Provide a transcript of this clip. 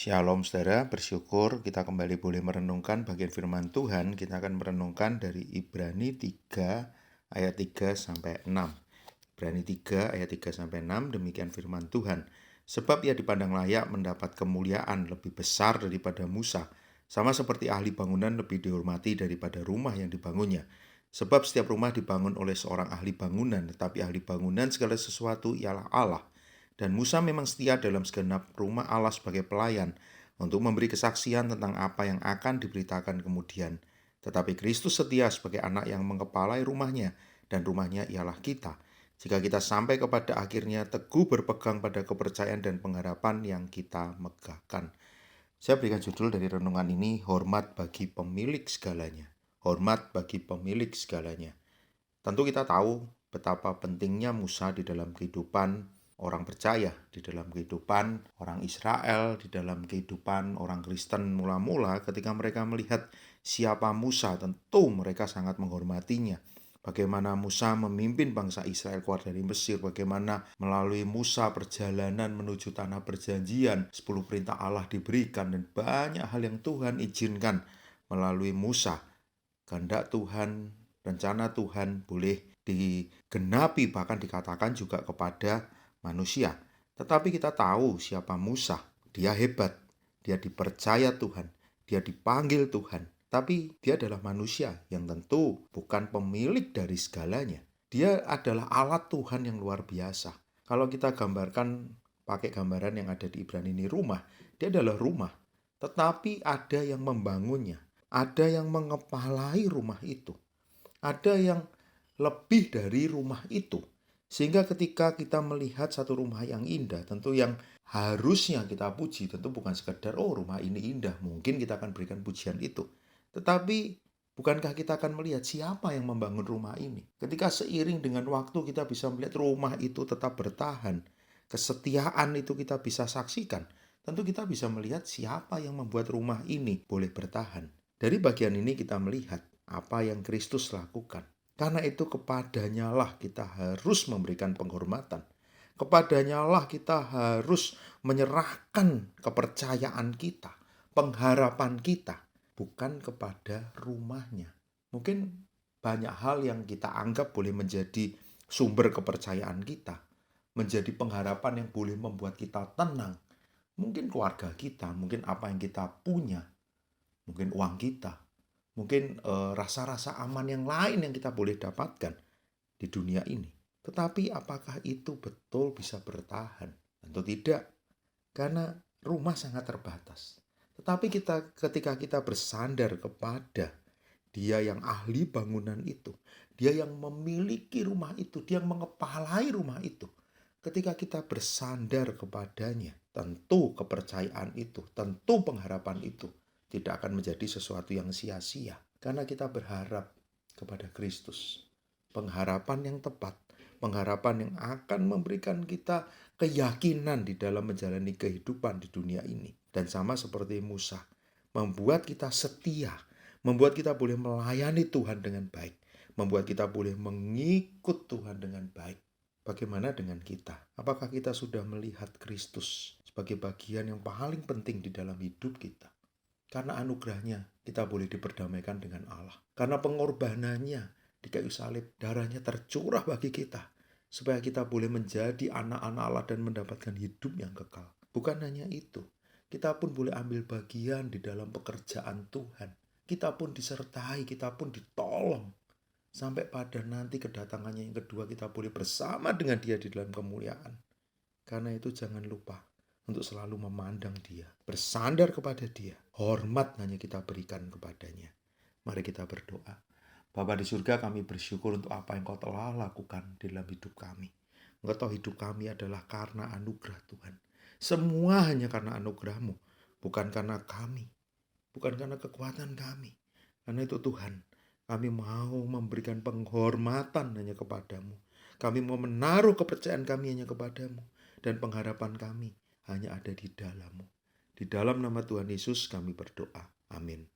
Shalom saudara, bersyukur kita kembali boleh merenungkan bagian firman Tuhan. Kita akan merenungkan dari Ibrani 3 ayat 3 sampai 6. Ibrani 3 ayat 3 sampai 6, demikian firman Tuhan. Sebab ia dipandang layak mendapat kemuliaan lebih besar daripada Musa, sama seperti ahli bangunan lebih dihormati daripada rumah yang dibangunnya. Sebab setiap rumah dibangun oleh seorang ahli bangunan, tetapi ahli bangunan segala sesuatu ialah Allah. Dan Musa memang setia dalam segenap rumah Allah sebagai pelayan untuk memberi kesaksian tentang apa yang akan diberitakan kemudian. Tetapi Kristus setia sebagai anak yang mengepalai rumahnya, dan rumahnya ialah kita. Jika kita sampai kepada akhirnya teguh berpegang pada kepercayaan dan pengharapan yang kita megahkan. Saya berikan judul dari renungan ini, hormat bagi pemilik segalanya. Hormat bagi pemilik segalanya. Tentu kita tahu betapa pentingnya Musa di dalam kehidupan orang percaya, di dalam kehidupan orang Israel, di dalam kehidupan orang Kristen mula-mula. Ketika mereka melihat siapa Musa, tentu mereka sangat menghormatinya. Bagaimana Musa memimpin bangsa Israel keluar dari Mesir, bagaimana melalui Musa perjalanan menuju tanah perjanjian, 10 perintah Allah diberikan, dan banyak hal yang Tuhan izinkan melalui Musa. Kehendak Tuhan, rencana Tuhan boleh digenapi, bahkan dikatakan juga kepada manusia. Tetapi kita tahu siapa Musa. Dia hebat, dia dipercaya Tuhan, dia dipanggil Tuhan. Tapi dia adalah manusia yang tentu bukan pemilik dari segalanya. Dia adalah alat Tuhan yang luar biasa. Kalau kita gambarkan pakai gambaran yang ada di Ibrani ini rumah, dia adalah rumah. Tetapi ada yang membangunnya, ada yang mengepalai rumah itu, ada yang lebih dari rumah itu. Sehingga ketika kita melihat satu rumah yang indah, tentu yang harusnya kita puji, tentu bukan sekedar, oh rumah ini indah, mungkin kita akan berikan pujian itu. Tetapi bukankah kita akan melihat siapa yang membangun rumah ini? Ketika seiring dengan waktu kita bisa melihat rumah itu tetap bertahan, kesetiaan itu kita bisa saksikan, tentu kita bisa melihat siapa yang membuat rumah ini boleh bertahan. Dari bagian ini kita melihat apa yang Kristus lakukan. Karena itu kepadanya lah kita harus memberikan penghormatan. Kepadanya lah kita harus menyerahkan kepercayaan kita, pengharapan kita, bukan kepada rumahnya. Mungkin banyak hal yang kita anggap boleh menjadi sumber kepercayaan kita, menjadi pengharapan yang boleh membuat kita tenang. Mungkin keluarga kita, mungkin apa yang kita punya, mungkin uang kita, mungkin rasa-rasa aman yang lain yang kita boleh dapatkan di dunia ini. Tetapi apakah itu betul bisa bertahan? Tentu tidak, karena rumah sangat terbatas. Tetapi ketika kita bersandar kepada Dia yang ahli bangunan itu, Dia yang memiliki rumah itu, Dia yang mengepalai rumah itu. Ketika kita bersandar kepadanya, tentu kepercayaan itu, tentu pengharapan itu tidak akan menjadi sesuatu yang sia-sia. Karena kita berharap kepada Kristus. Pengharapan yang tepat, pengharapan yang akan memberikan kita keyakinan di dalam menjalani kehidupan di dunia ini. Dan sama seperti Musa, membuat kita setia, membuat kita boleh melayani Tuhan dengan baik, membuat kita boleh mengikut Tuhan dengan baik. Bagaimana dengan kita? Apakah kita sudah melihat Kristus sebagai bagian yang paling penting di dalam hidup kita? Karena anugerahnya kita boleh diperdamaikan dengan Allah. Karena pengorbanannya di kayu salib, darahnya tercurah bagi kita, supaya kita boleh menjadi anak-anak Allah dan mendapatkan hidup yang kekal. Bukan hanya itu, kita pun boleh ambil bagian di dalam pekerjaan Tuhan. Kita pun disertai, kita pun ditolong. Sampai pada nanti kedatangannya yang kedua, kita boleh bersama dengan Dia di dalam kemuliaan. Karena itu jangan lupa untuk selalu memandang Dia, bersandar kepada Dia. Hormat hanya kita berikan kepadanya. Mari kita berdoa. Bapa di surga, kami bersyukur untuk apa yang Kau telah lakukan di dalam hidup kami. Engkau tahu hidup kami adalah karena anugerah Tuhan. Semua hanya karena anugerah-Mu, bukan karena kami, bukan karena kekuatan kami. Karena itu Tuhan, kami mau memberikan penghormatan hanya kepadamu. Kami mau menaruh kepercayaan kami hanya kepadamu. Dan pengharapan kami hanya ada di dalam-Mu. Di dalam nama Tuhan Yesus kami berdoa. Amin.